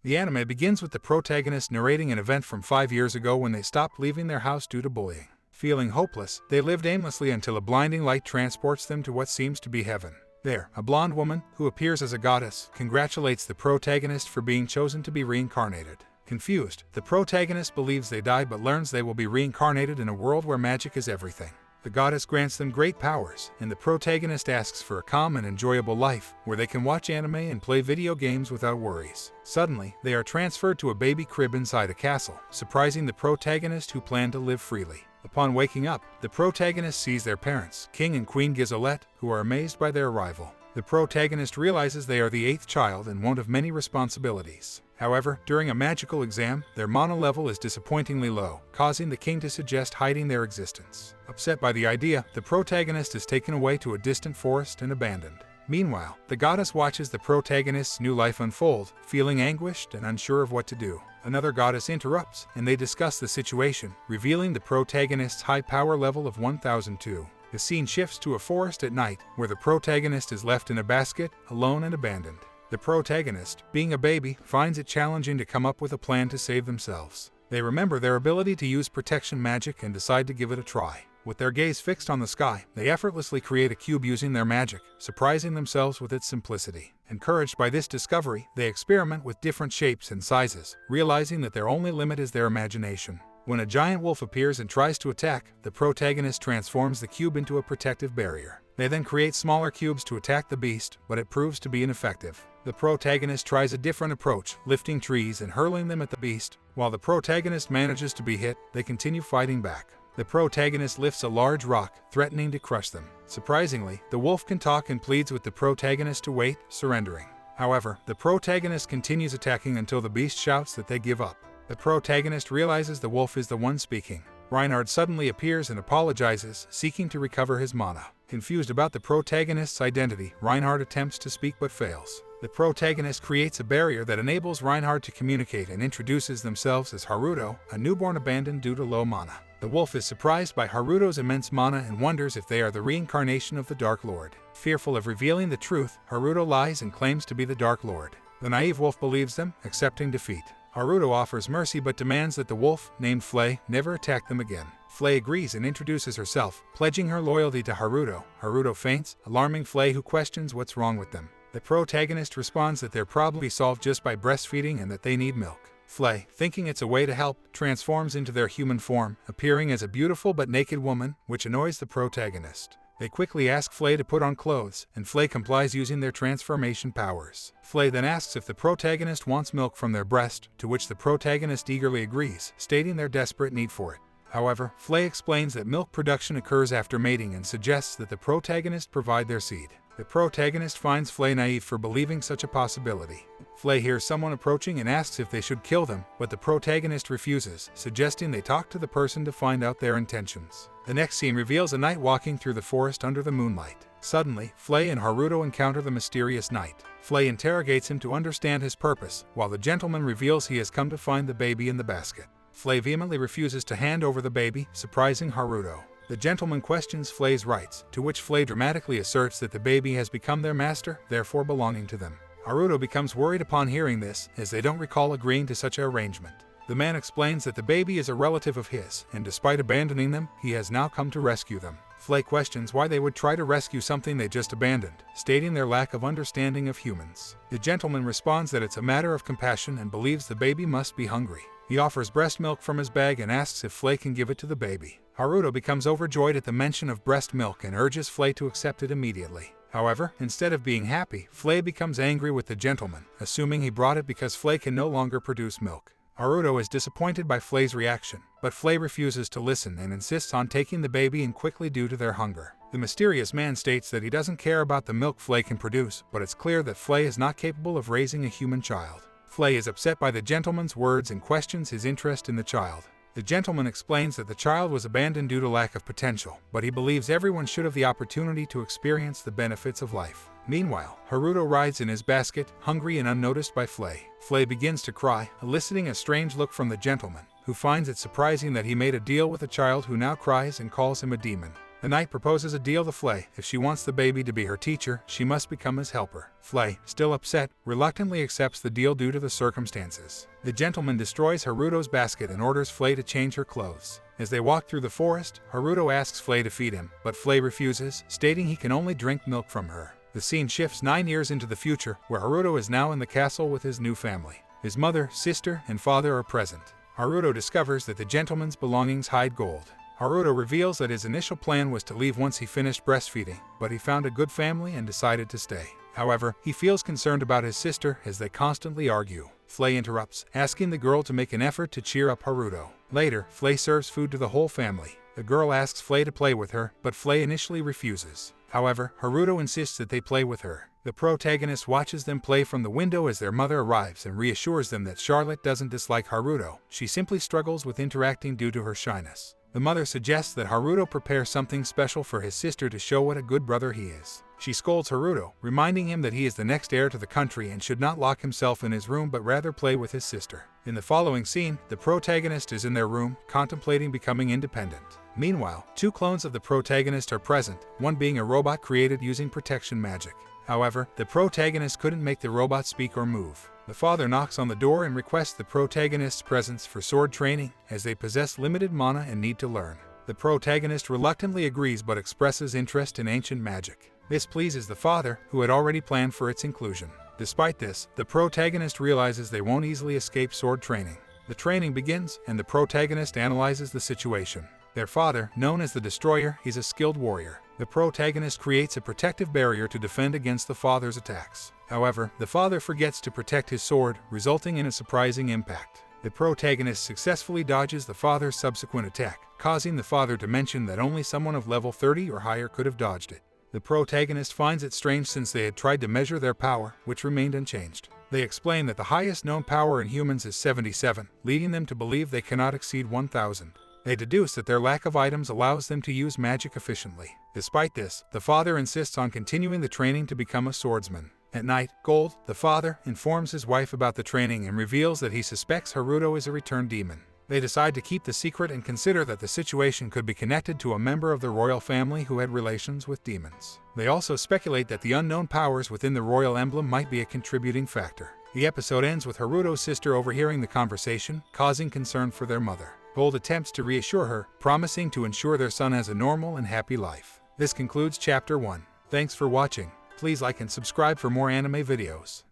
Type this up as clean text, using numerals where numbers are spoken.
The anime begins with the protagonist narrating an event from 5 years ago when they stopped leaving their house due to bullying. Feeling hopeless, they lived aimlessly until a blinding light transports them to what seems to be heaven. There, a blonde woman, who appears as a goddess, congratulates the protagonist for being chosen to be reincarnated. Confused, the protagonist believes they died but learns they will be reincarnated in a world where magic is everything. The goddess grants them great powers, and the protagonist asks for a calm and enjoyable life, where they can watch anime and play video games without worries. Suddenly, they are transferred to a baby crib inside a castle, surprising the protagonist who planned to live freely. Upon waking up, the protagonist sees their parents, King and Queen Gizolette, who are amazed by their arrival. The protagonist realizes they are the 8th child and won't have many responsibilities. However, during a magical exam, their mana level is disappointingly low, causing the king to suggest hiding their existence. Upset by the idea, the protagonist is taken away to a distant forest and abandoned. Meanwhile, the goddess watches the protagonist's new life unfold, feeling anguished and unsure of what to do. Another goddess interrupts, and they discuss the situation, revealing the protagonist's high power level of 1002. The scene shifts to a forest at night, where the protagonist is left in a basket, alone and abandoned. The protagonist, being a baby, finds it challenging to come up with a plan to save themselves. They remember their ability to use protection magic and decide to give it a try. With their gaze fixed on the sky, they effortlessly create a cube using their magic, surprising themselves with its simplicity. Encouraged by this discovery, they experiment with different shapes and sizes, realizing that their only limit is their imagination. When a giant wolf appears and tries to attack, the protagonist transforms the cube into a protective barrier. They then create smaller cubes to attack the beast, but it proves to be ineffective. The protagonist tries a different approach, lifting trees and hurling them at the beast. While the protagonist manages to be hit, they continue fighting back. The protagonist lifts a large rock, threatening to crush them. Surprisingly, the wolf can talk and pleads with the protagonist to wait, surrendering. However, the protagonist continues attacking until the beast shouts that they give up. The protagonist realizes the wolf is the one speaking. Reinhart suddenly appears and apologizes, seeking to recover his mana. Confused about the protagonist's identity, Reinhart attempts to speak but fails. The protagonist creates a barrier that enables Reinhart to communicate and introduces themselves as Haruto, a newborn abandoned due to low mana. The wolf is surprised by Haruto's immense mana and wonders if they are the reincarnation of the Dark Lord. Fearful of revealing the truth, Haruto lies and claims to be the Dark Lord. The naive wolf believes them, accepting defeat. Haruto offers mercy but demands that the wolf, named Flay, never attack them again. Flay agrees and introduces herself, pledging her loyalty to Haruto. Haruto faints, alarming Flay, who questions what's wrong with them. The protagonist responds that they're probably solved just by breastfeeding and that they need milk. Flay, thinking it's a way to help, transforms into their human form, appearing as a beautiful but naked woman, which annoys the protagonist. They quickly ask Flay to put on clothes, and Flay complies using their transformation powers. Flay then asks if the protagonist wants milk from their breast, to which the protagonist eagerly agrees, stating their desperate need for it. However, Flay explains that milk production occurs after mating and suggests that the protagonist provide their seed. The protagonist finds Flay naive for believing such a possibility. Flay hears someone approaching and asks if they should kill them, but the protagonist refuses, suggesting they talk to the person to find out their intentions. The next scene reveals a knight walking through the forest under the moonlight. Suddenly, Flay and Haruto encounter the mysterious knight. Flay interrogates him to understand his purpose, while the gentleman reveals he has come to find the baby in the basket. Flay vehemently refuses to hand over the baby, surprising Haruto. The gentleman questions Flay's rights, to which Flay dramatically asserts that the baby has become their master, therefore belonging to them. Haruto becomes worried upon hearing this, as they don't recall agreeing to such an arrangement. The man explains that the baby is a relative of his, and despite abandoning them, he has now come to rescue them. Flay questions why they would try to rescue something they just abandoned, stating their lack of understanding of humans. The gentleman responds that it's a matter of compassion and believes the baby must be hungry. He offers breast milk from his bag and asks if Flay can give it to the baby. Haruto becomes overjoyed at the mention of breast milk and urges Flay to accept it immediately. However, instead of being happy, Flay becomes angry with the gentleman, assuming he brought it because Flay can no longer produce milk. Haruto is disappointed by Flay's reaction, but Flay refuses to listen and insists on taking the baby in quickly due to their hunger. The mysterious man states that he doesn't care about the milk Flay can produce, but it's clear that Flay is not capable of raising a human child. Flay is upset by the gentleman's words and questions his interest in the child. The gentleman explains that the child was abandoned due to lack of potential, but he believes everyone should have the opportunity to experience the benefits of life. Meanwhile, Haruto rides in his basket, hungry and unnoticed by Flay. Flay begins to cry, eliciting a strange look from the gentleman, who finds it surprising that he made a deal with a child who now cries and calls him a demon. The knight proposes a deal to Flay. If she wants the baby to be her teacher, she must become his helper. Flay, still upset, reluctantly accepts the deal due to the circumstances. The gentleman destroys Haruto's basket and orders Flay to change her clothes. As they walk through the forest, Haruto asks Flay to feed him, but Flay refuses, stating he can only drink milk from her. The scene shifts 9 years into the future, where Haruto is now in the castle with his new family. His mother, sister, and father are present. Haruto discovers that the gentleman's belongings hide gold. Haruto reveals that his initial plan was to leave once he finished breastfeeding, but he found a good family and decided to stay. However, he feels concerned about his sister as they constantly argue. Flay interrupts, asking the girl to make an effort to cheer up Haruto. Later, Flay serves food to the whole family. The girl asks Flay to play with her, but Flay initially refuses. However, Haruto insists that they play with her. The protagonist watches them play from the window as their mother arrives and reassures them that Charlotte doesn't dislike Haruto. She simply struggles with interacting due to her shyness. The mother suggests that Haruto prepare something special for his sister to show what a good brother he is. She scolds Haruto, reminding him that he is the next heir to the country and should not lock himself in his room but rather play with his sister. In the following scene, the protagonist is in their room, contemplating becoming independent. Meanwhile, 2 clones of the protagonist are present, one being a robot created using protection magic. However, the protagonist couldn't make the robot speak or move. The father knocks on the door and requests the protagonist's presence for sword training, as they possess limited mana and need to learn. The protagonist reluctantly agrees but expresses interest in ancient magic. This pleases the father, who had already planned for its inclusion. Despite this, the protagonist realizes they won't easily escape sword training. The training begins, and the protagonist analyzes the situation. Their father, known as the Destroyer, is a skilled warrior. The protagonist creates a protective barrier to defend against the father's attacks. However, the father forgets to protect his sword, resulting in a surprising impact. The protagonist successfully dodges the father's subsequent attack, causing the father to mention that only someone of level 30 or higher could have dodged it. The protagonist finds it strange since they had tried to measure their power, which remained unchanged. They explain that the highest known power in humans is 77, leading them to believe they cannot exceed 1000. They deduce that their lack of items allows them to use magic efficiently. Despite this, the father insists on continuing the training to become a swordsman. At night, Gold, the father, informs his wife about the training and reveals that he suspects Haruto is a returned demon. They decide to keep the secret and consider that the situation could be connected to a member of the royal family who had relations with demons. They also speculate that the unknown powers within the royal emblem might be a contributing factor. The episode ends with Haruto's sister overhearing the conversation, causing concern for their mother. Gold attempts to reassure her, promising to ensure their son has a normal and happy life. This concludes Chapter 1. Thanks for watching. Please like and subscribe for more anime videos.